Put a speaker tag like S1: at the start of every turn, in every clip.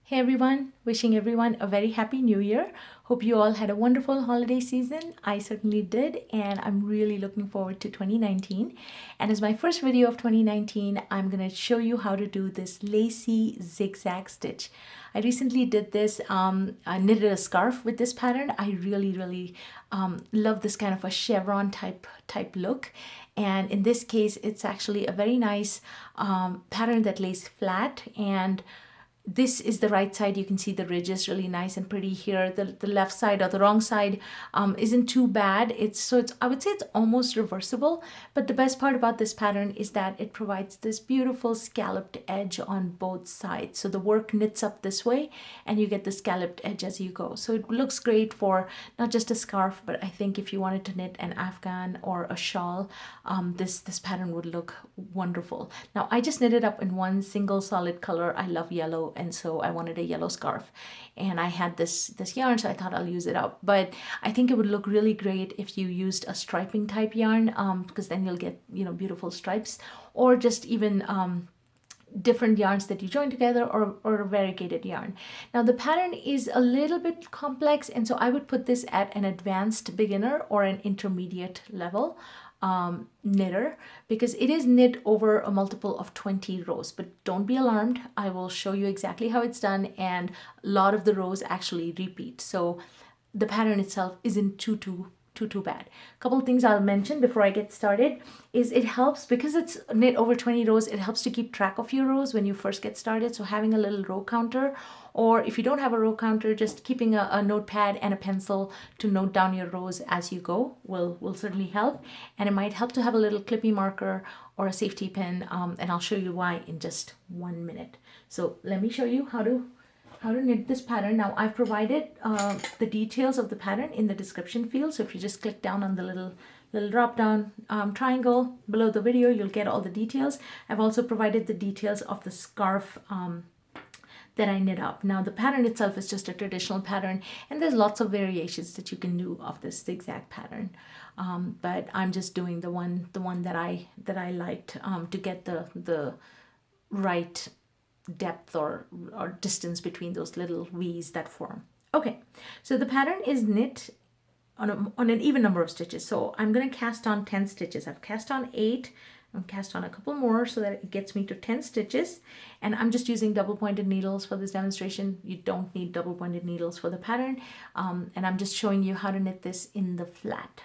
S1: Hey everyone, wishing everyone a very happy new year. Hope you all had a wonderful holiday season. I certainly did, and I'm really looking forward to 2019. And as my first video of 2019, I'm going to show you how to do this Lacy Zigzag Stitch. I recently did this, I knitted a scarf with this pattern. I really love this kind of a chevron type look. And in this case, it's actually a very nice pattern that lays flat, and this is the right side. You can see the ridge is really nice and pretty here. The left side or the wrong side isn't too bad. I would say it's almost reversible, but the best part about this pattern is that it provides this beautiful scalloped edge on both sides. So the work knits up this way and you get the scalloped edge as you go. So it looks great for not just a scarf, but I think if you wanted to knit an afghan or a shawl, this pattern would look wonderful. Now I just knitted up in one single solid color. I love yellow, and so I wanted a yellow scarf, and I had this yarn, so I thought I'll use it up. But I think it would look really great if you used a striping type yarn, because then you'll get beautiful stripes, or just even different yarns that you join together, or variegated yarn. Now the pattern is a little bit complex, and so I would put this at an advanced beginner or an intermediate level knitter, because it is knit over a multiple of 20 rows. But don't be alarmed, I will show you exactly how it's done, and a lot of the rows actually repeat, so the pattern itself isn't too bad. A couple of things I'll mention before I get started is it helps, because it's knit over 20 rows, it helps to keep track of your rows when you first get started. So having a little row counter, or if you don't have a row counter, just keeping a notepad and a pencil to note down your rows as you go will certainly help. And it might help to have a little clippy marker or a safety pin, and I'll show you why in just 1 minute. So let me show you how to knit this pattern. Now I've provided the details of the pattern in the description field, so if you just click down on the little drop down triangle below the video, you'll get all the details. I've also provided the details of the scarf that I knit up. Now the pattern itself is just a traditional pattern, and there's lots of variations that you can do of this zigzag pattern, but I'm just doing the one that I liked to get the right depth or distance between those little V's that form. Okay, so the pattern is knit on an even number of stitches. So I'm going to cast on 10 stitches. I've cast on 8. I'll cast on a couple more so that it gets me to 10 stitches. And I'm just using double pointed needles for this demonstration. You don't need double pointed needles for the pattern. And I'm just showing you how to knit this in the flat.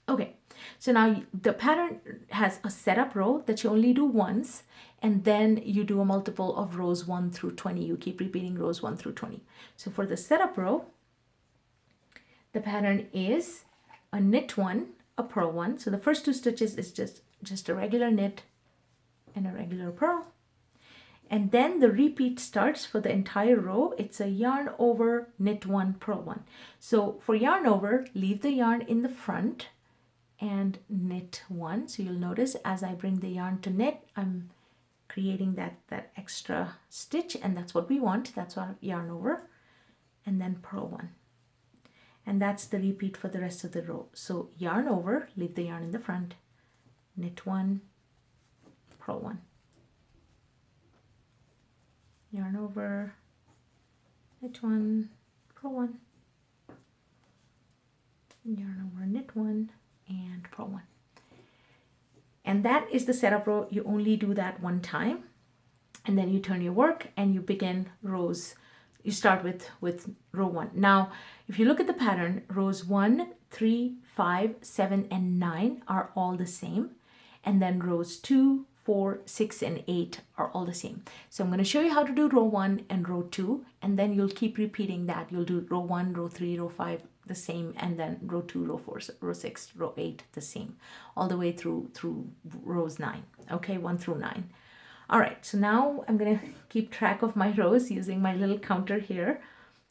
S1: Okay, so now the pattern has a setup row that you only do once, and then you do a multiple of rows 1 through 20. You keep repeating rows 1 through 20. So for the setup row, the pattern is a knit 1, a purl 1. So the first 2 stitches is just a regular knit and a regular purl. And then the repeat starts for the entire row. It's a yarn over, knit 1, purl 1. So for yarn over, leave the yarn in the front and knit 1. So you'll notice as I bring the yarn to knit, I'm creating that extra stitch, and that's what we want. That's our yarn over, and then purl 1. And that's the repeat for the rest of the row. So yarn over, leave the yarn in the front, knit 1, purl 1. Yarn over, knit 1, purl 1. Yarn over, knit 1, and purl 1. And that is the setup row. You only do that one time, and then you turn your work and you begin rows. You start with row 1. Now, if you look at the pattern, rows 1, 3, 5, 7, and 9 are all the same. And then rows 2, 4, 6, and 8 are all the same. So I'm going to show you how to do row 1 and row 2, and then you'll keep repeating that. You'll do row 1, row 3, row 5 the same, and then row 2, row 4, row 6, row 8 the same, all the way through rows 9. Okay, 1 through 9. All right, so now I'm going to keep track of my rows using my little counter here,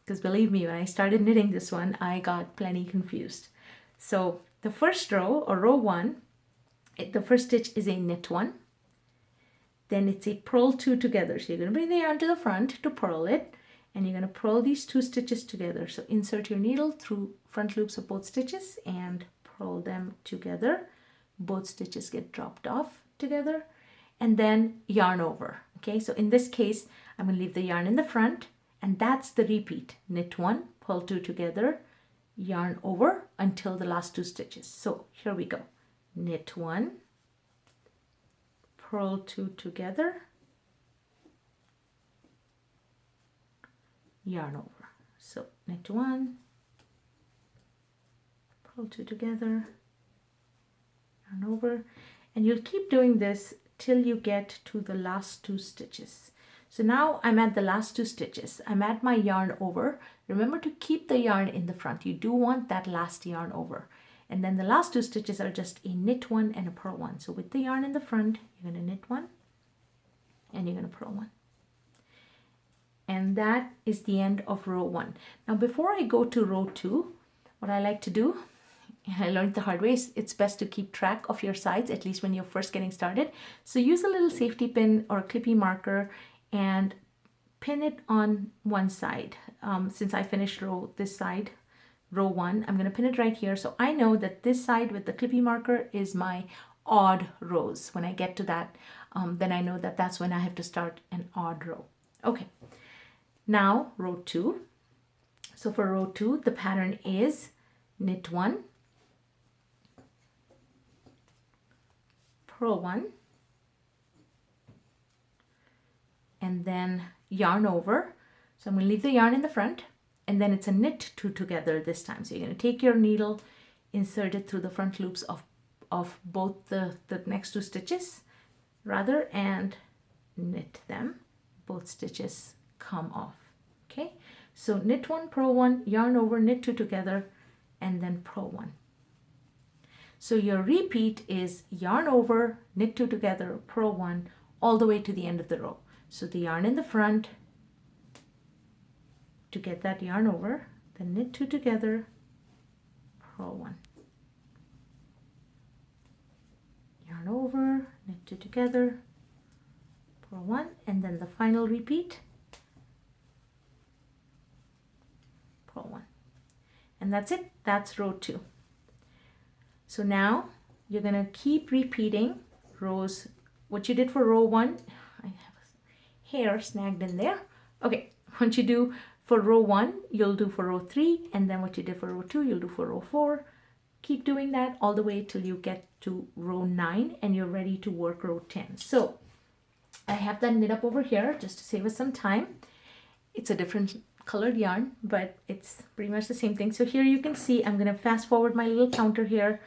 S1: because believe me, when I started knitting this one, I got plenty confused. So the first row, or row 1, the first stitch is a knit 1. Then it's a purl 2 together. So you're going to bring the yarn to the front to purl it, and you're going to purl these 2 stitches together. So insert your needle through front loops of both stitches and purl them together. Both stitches get dropped off together, and then yarn over. Okay, so in this case, I'm going to leave the yarn in the front, and that's the repeat. Knit 1, purl 2 together, yarn over until the last 2 stitches. So here we go. Knit 1, purl 2 together, yarn over. So knit 1, purl 2 together, yarn over, and you'll keep doing this till you get to the last 2 stitches. So now I'm at the last 2 stitches. I'm at my yarn over. Remember to keep the yarn in the front. You do want that last yarn over. And then the last 2 stitches are just a knit 1 and a purl 1. So with the yarn in the front, you're going to knit 1 and you're going to purl 1. And that is the end of row 1. Now before I go to row 2, what I like to do, and I learned the hard way, it's best to keep track of your sides, at least when you're first getting started. So use a little safety pin or a clippy marker and pin it on one side. Since I finished this side, row 1, I'm going to pin it right here. So I know that this side with the clippy marker is my odd rows. When I get to that, then I know that that's when I have to start an odd row. Okay, now row 2. So for row 2, the pattern is knit 1, purl 1, and then yarn over. So I'm going to leave the yarn in the front, and then it's a knit 2 together this time. So you're going to take your needle, insert it through the front loops of both the next 2 stitches rather, and knit them. Both stitches come off. Okay, so knit 1, purl 1, yarn over, knit 2 together, and then purl 1. So your repeat is yarn over, knit 2 together, purl 1, all the way to the end of the row. So the yarn in the front to get that yarn over, then knit 2 together, purl 1. Yarn over, knit 2 together, purl 1, and then the final repeat, purl 1. And that's it. That's row 2. So now you're going to keep repeating rows, what you did for row 1. I have a hair snagged in there. Okay, what you do for row 1, you'll do for row 3, and then what you did for row 2, you'll do for row 4. Keep doing that all the way till you get to row 9 and you're ready to work row 10. So I have that knit up over here just to save us some time. It's a different colored yarn, but it's pretty much the same thing. So here you can see I'm going to fast forward my little counter here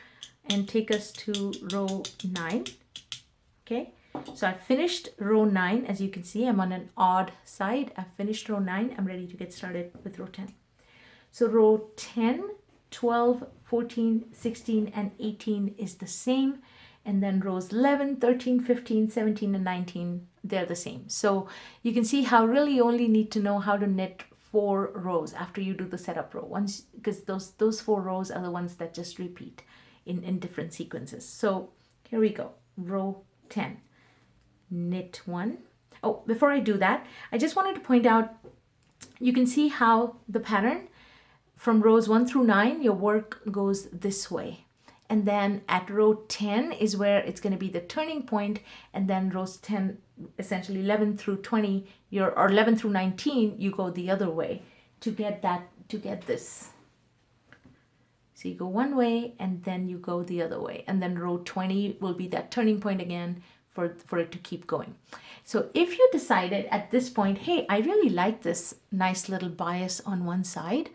S1: and take us to row 9. Okay, so I finished row 9. As you can see, I'm on an odd side. I've finished row 9. I'm ready to get started with row 10. So row 10, 12, 14, 16, and 18 is the same. And then rows 11, 13, 15, 17, and 19, they're the same. So you can see how really you only need to know how to knit 4 rows after you do the setup row. Once, because those 4 rows are the ones that just repeat in different sequences. So here we go. Row 10. Knit 1. Oh, before I do that, I just wanted to point out, you can see how the pattern from rows 1 through 9, your work goes this way. And then at row 10 is where it's going to be the turning point, and then rows 10, essentially 11 through 20, or 11 through 19, you go the other way to get this. So you go one way and then you go the other way, and then row 20 will be that turning point again for it to keep going. So if you decided at this point, hey, I really like this nice little bias on one side,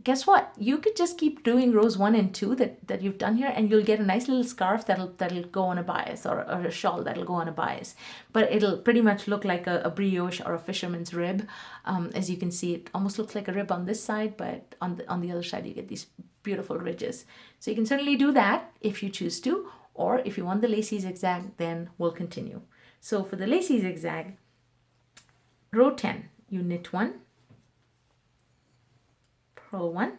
S1: guess what? You could just keep doing rows 1 and 2 that you've done here, and you'll get a nice little scarf that'll go on a bias, or a shawl that'll go on a bias. But it'll pretty much look like a brioche or a fisherman's rib. As you can see, it almost looks like a rib on this side, but on the other side you get these beautiful ridges. So you can certainly do that if you choose to, or if you want the Lacy Zigzag, then we'll continue. So for the Lacy Zigzag, row 10, you knit 1, purl 1,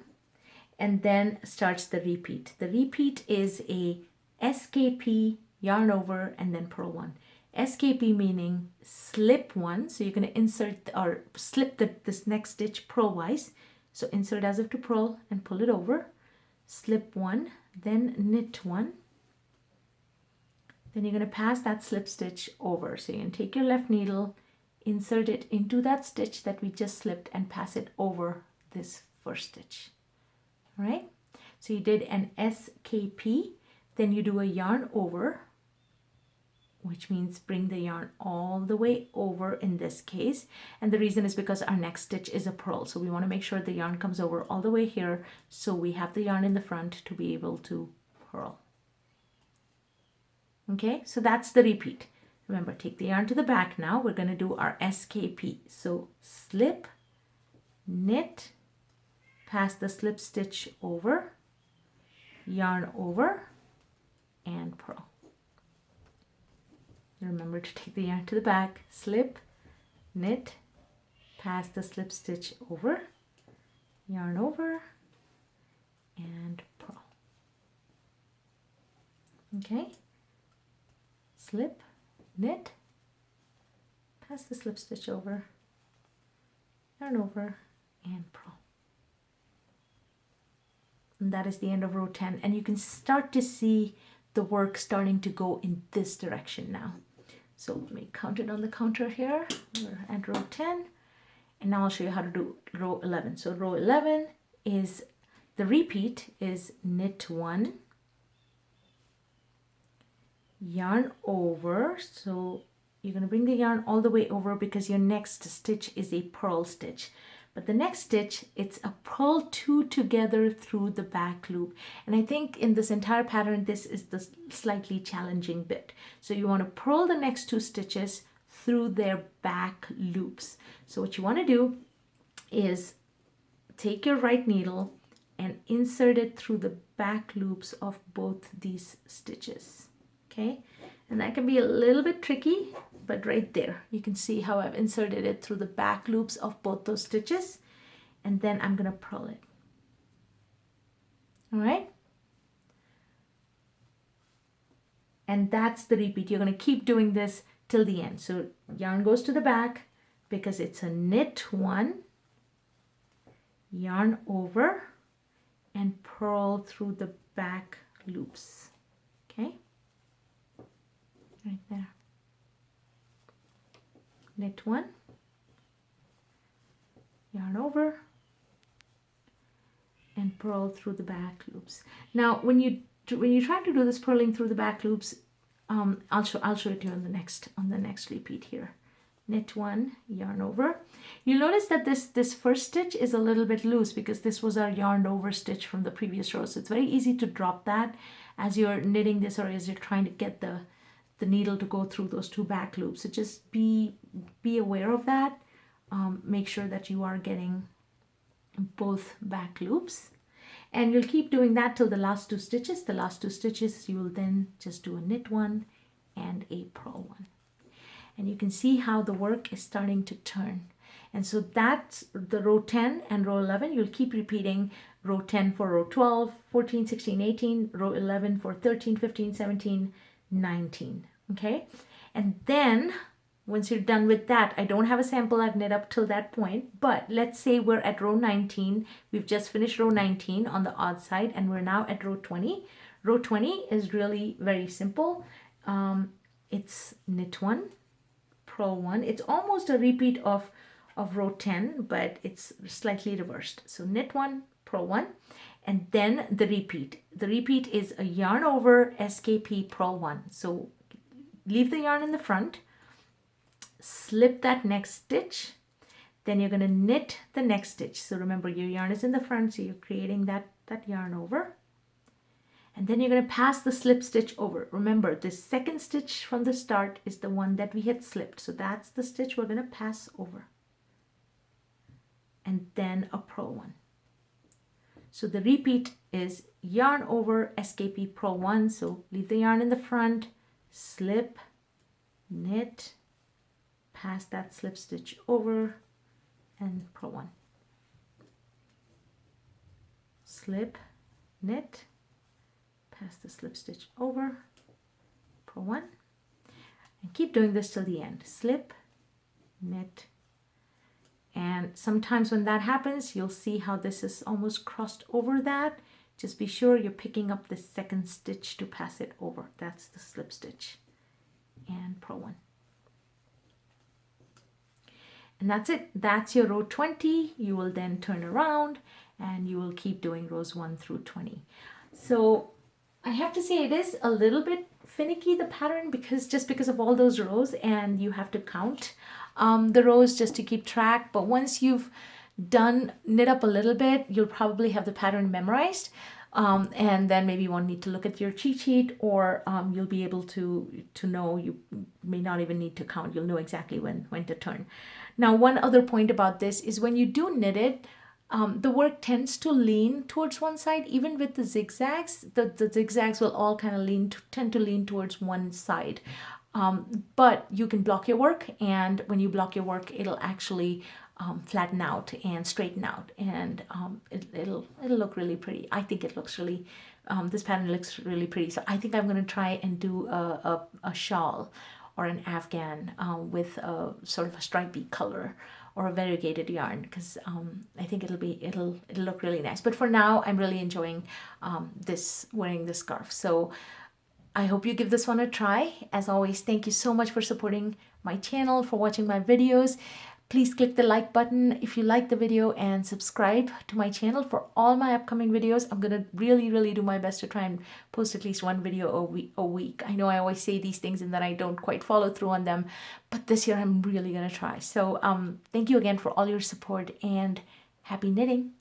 S1: and then starts the repeat. The repeat is a SKP, yarn over, and then purl 1. SKP meaning slip 1, so you're going to insert or slip this next stitch purlwise. So insert as if to purl and pull it over, slip 1, then knit 1, Then you're going to pass that slip stitch over. So you're going to take your left needle, insert it into that stitch that we just slipped and pass it over this first stitch. All right? So you did an SKP, then you do a yarn over, which means bring the yarn all the way over in this case. And the reason is because our next stitch is a purl. So we want to make sure the yarn comes over all the way here so we have the yarn in the front to be able to purl. Okay, so that's the repeat. Remember, take the yarn to the back now. We're going to do our SKP. So slip, knit, pass the slip stitch over, yarn over, and purl. Remember to take the yarn to the back, slip, knit, pass the slip stitch over, yarn over, and purl. Okay, slip, knit, pass the slip stitch over, yarn over, and purl. And that is the end of row 10, and you can start to see the work starting to go in this direction now. So let me count it on the counter here. We're at row 10, and now I'll show you how to do row 11. So row 11 is, the repeat is knit 1, yarn over. So you're going to bring the yarn all the way over because your next stitch is a purl stitch. But the next stitch, it's a purl 2 together through the back loop. And I think in this entire pattern, this is the slightly challenging bit. So you want to purl the next 2 stitches through their back loops. So what you want to do is take your right needle and insert it through the back loops of both these stitches. Okay, and that can be a little bit tricky, but right there you can see how I've inserted it through the back loops of both those stitches, and then I'm going to purl it. All right, and that's the repeat. You're going to keep doing this till the end. So yarn goes to the back because it's a knit 1, yarn over, and purl through the back loops. Okay, right there. Knit 1, yarn over, and purl through the back loops. Now when you try to do this purling through the back loops, I'll show it to you on the next repeat here. Knit 1, yarn over. You'll notice that this first stitch is a little bit loose because this was our yarn over stitch from the previous row. So it's very easy to drop that as you're knitting this or as you're trying to get the needle to go through those 2 back loops. So just be aware of that. Make sure that you are getting both back loops, and you'll keep doing that till the last 2 stitches. The last 2 stitches you will then just do a knit 1 and a purl 1, and you can see how the work is starting to turn. And so that's the row 10 and row 11. You'll keep repeating row 10 for row 12, 14, 16, 18, row 11 for 13, 15, 17, 19. Okay, and then once you're done with that, I don't have a sample I've knit up till that point, but let's say we're at row 19. We've just finished row 19 on the odd side, and we're now at row 20. Row 20 is really very simple. It's knit 1, purl 1. It's almost a repeat of row 10, but it's slightly reversed. So knit 1, purl 1, and then the repeat. The repeat is a yarn over, SKP, purl 1. So leave the yarn in the front, slip that next stitch, then you're going to knit the next stitch. So remember, your yarn is in the front, so you're creating that yarn over, and then you're going to pass the slip stitch over. Remember, the second stitch from the start is the one that we had slipped, so that's the stitch we're going to pass over, and then a purl 1. So the repeat is yarn over, SKP, purl 1. So leave the yarn in the front, slip, knit, pass that slip stitch over, and purl 1. Slip, knit, pass the slip stitch over, purl 1, and keep doing this till the end. Slip, knit, and sometimes when that happens, you'll see how this is almost crossed over that. Just be sure you're picking up the second stitch to pass it over. That's the slip stitch. and purl 1. And that's it. That's your row 20. You will then turn around and you will keep doing rows 1 through 20. So I have to say it is a little bit finicky, the pattern, because of all those rows, and you have to count the rows just to keep track. But once you've knit up a little bit, you'll probably have the pattern memorized. And then maybe you won't need to look at your cheat sheet, or you'll be able to know. You may not even need to count. You'll know exactly when to turn. Now, one other point about this is when you do knit it, the work tends to lean towards one side. Even with the zigzags, the zigzags will all kind of tend to lean towards one side. But you can block your work, and when you block your work, it'll actually flatten out and straighten out, and it'll look really pretty. I think it looks really, this pattern looks really pretty. So I think I'm going to try and do a shawl or an afghan with a sort of a stripy color or a variegated yarn, because I think it'll look really nice. But for now, I'm really enjoying wearing this scarf. So I hope you give this one a try. As always, thank you so much for supporting my channel, for watching my videos. Please click the like button if you like the video, and subscribe to my channel for all my upcoming videos. I'm going to really do my best to try and post at least one video a week. I know I always say these things and then I don't quite follow through on them, but this year I'm really going to try. So thank you again for all your support, and happy knitting.